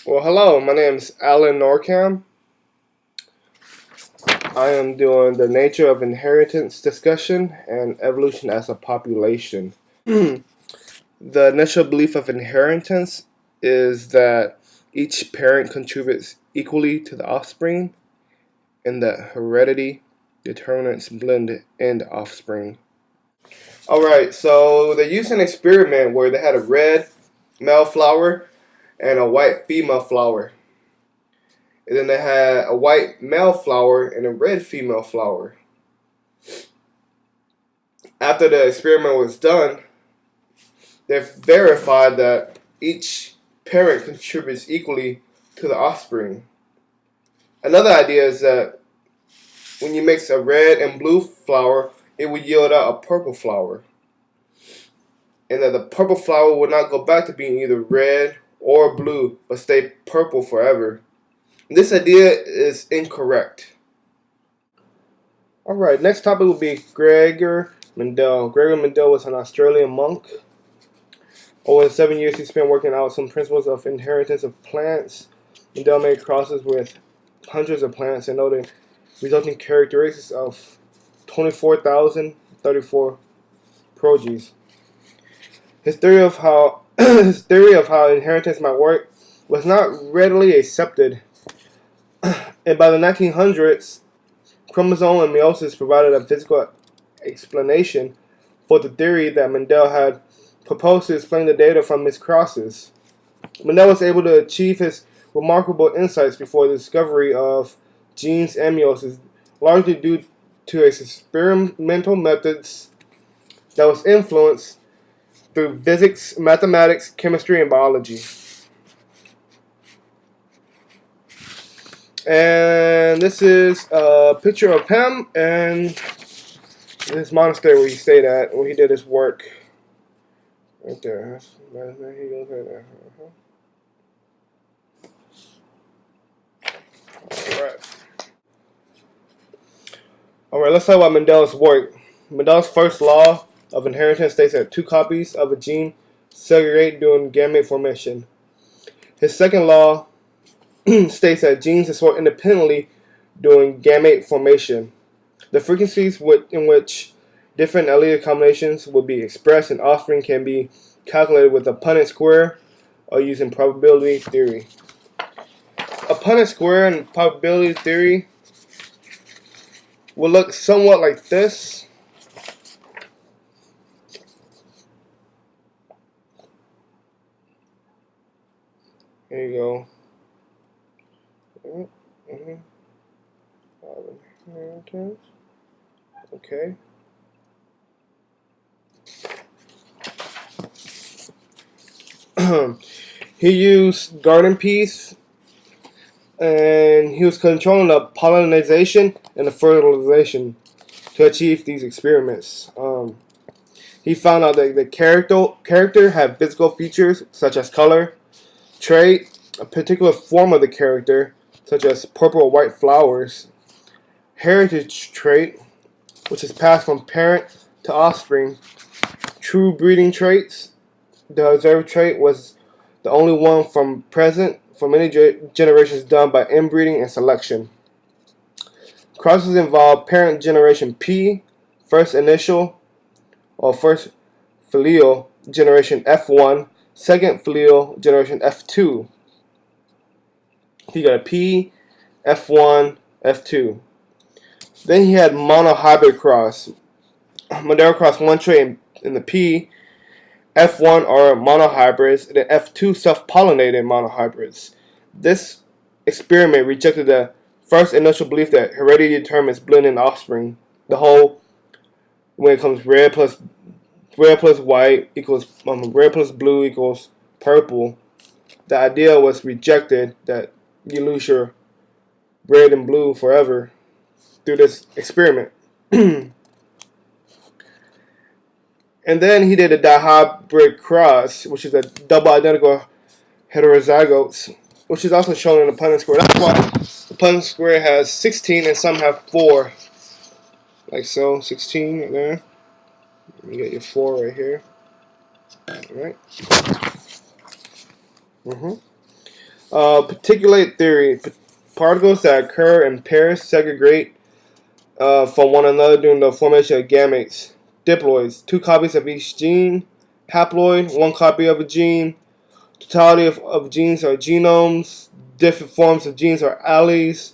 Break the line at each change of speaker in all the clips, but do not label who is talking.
Well, hello, my name is Alan Norcam. I am doing the nature of inheritance discussion and evolution as a population. The initial belief of inheritance is that each parent contributes equally to the offspring and that heredity determinants blend in the offspring. Alright, so they used an experiment where they had a red male flower and a white female flower. And then they had a white male flower and a red female flower. After the experiment was done, they verified that each parent contributes equally to the offspring. Another idea is that when you mix a red and blue flower, it would yield out a purple flower. And that the purple flower would not go back to being either red or blue, but stay purple forever. This idea is incorrect. Alright, next topic will be Gregor Mendel. Gregor Mendel was an Australian monk. Over 7 years, he spent working out some principles of inheritance of plants. Mendel made crosses with hundreds of plants and noted resulting characteristics of 24,034 progenies. His theory of how inheritance might work was not readily accepted, and by the 1900s, chromosome and meiosis provided a physical explanation for the theory that Mendel had proposed to explain the data from his crosses. Mendel was able to achieve his remarkable insights before the discovery of genes and meiosis, largely due to his experimental methods that was influenced through physics, mathematics, chemistry, and biology. And this is a picture of him and this monastery where he stayed at, where he did his work. Right there. He goes right there. Alright, let's talk about Mendel's work. Mendel's first law of inheritance states that two copies of a gene segregate during gamete formation. His second law states that genes are sorted independently during gamete formation. The frequencies in which different allele combinations will be expressed in offspring can be calculated with a Punnett square or using probability theory. A Punnett square in probability theory will look somewhat like this. Here you go. Okay. He used garden peas, and he was controlling the pollination and the fertilization to achieve these experiments. He found out that the character had physical features such as color, trait, a particular form of the character, such as purple or white flowers, heritage trait, which is passed from parent to offspring, true breeding traits. The observed trait was the only one from present for many generations done by inbreeding and selection. Crosses involve parent generation P, first initial or first filial generation F1, second filial generation F2. He got a P, F1, F2. Then he had monohybrid cross. Mendel crossed one trait in the P. F1 are monohybrids, and then F2 self-pollinated monohybrids. This experiment rejected the first initial belief that heredity determines blending offspring. The whole, when it comes red plus white equals red plus blue equals purple, the idea was rejected that you lose your red and blue forever through this experiment. And then he did a dihybrid cross, which is a double identical heterozygotes, which is also shown in the Punnett square. That's why the Punnett square has 16 and some have 4. Like so, 16 right there. You get your 4 right here. Alright. Particulate theory. Particles that occur in pairs segregate from one another during the formation of gametes. Diploids. 2 copies of each gene. Haploid. 1 copy of a gene. Totality of genes are genomes. Different forms of genes are alleles.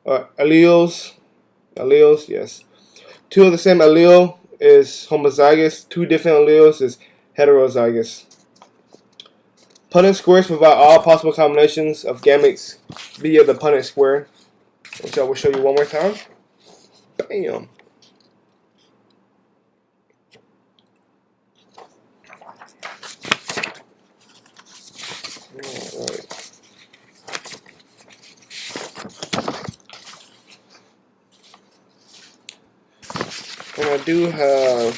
Or alleles. Alleles, yes. 2 of the same allele is homozygous. 2 different alleles is heterozygous. Punnett squares provide all possible combinations of gametes via the Punnett square, which I will show you one more time. Bam. Alright. And I do have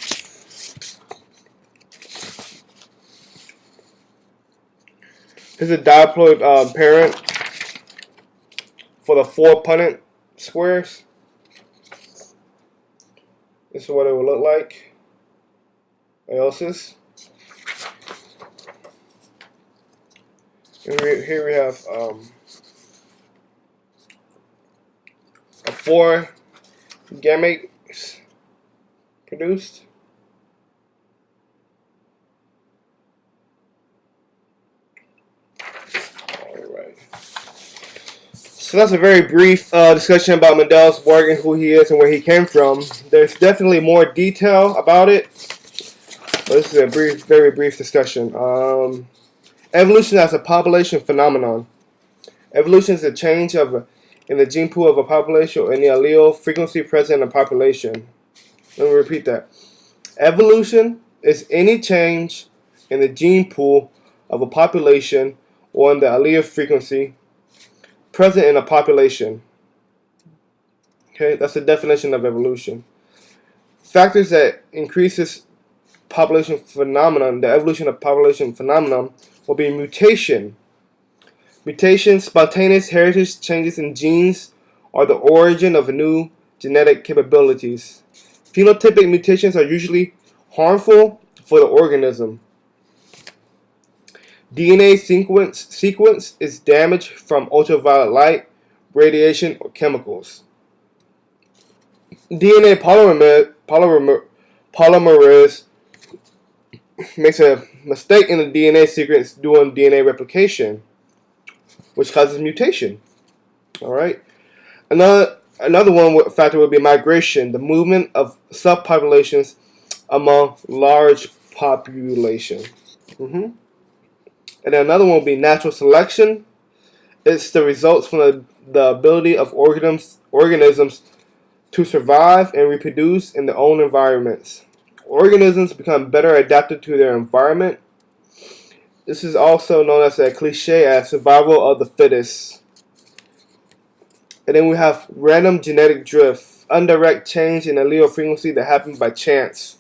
this is a diploid parent for the 4 Punnett squares. This is what it will look like. Meiosis. And here we have a 4 gametes produced. Alright. So that's a very brief discussion about Mendele's work and who he is and where he came from. There's definitely more detail about it, but this is a brief, very brief discussion. Evolution as a population phenomenon. Evolution is a change in the gene pool of a population or in the allele frequency present in a population. Let me repeat that. Evolution is any change in the gene pool of a population or in the allele frequency present in a population. Okay, that's the definition of evolution. Factors that increases population phenomenon, the evolution of population phenomenon, will be mutation. Mutation, spontaneous heritage changes in genes are the origin of new genetic capabilities. Phenotypic mutations are usually harmful for the organism. DNA sequence is damaged from ultraviolet light, radiation, or chemicals. DNA polymerase makes a mistake in the DNA sequence during DNA replication, which causes mutation. All right. Another factor would be migration, the movement of subpopulations among large population. And then another one would be natural selection. It's the results from the ability of organisms to survive and reproduce in their own environments. Organisms become better adapted to their environment. This is also known as a cliche as survival of the fittest. And then we have random genetic drift, indirect change in allele frequency that happens by chance.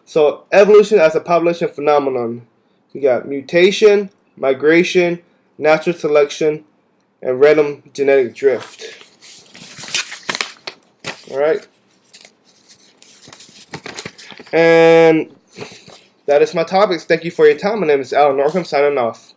So evolution as a population phenomenon. You got mutation, migration, natural selection, and random genetic drift. Alright. And that is my topics. Thank you for your time. My name is Alan Norcom, signing off.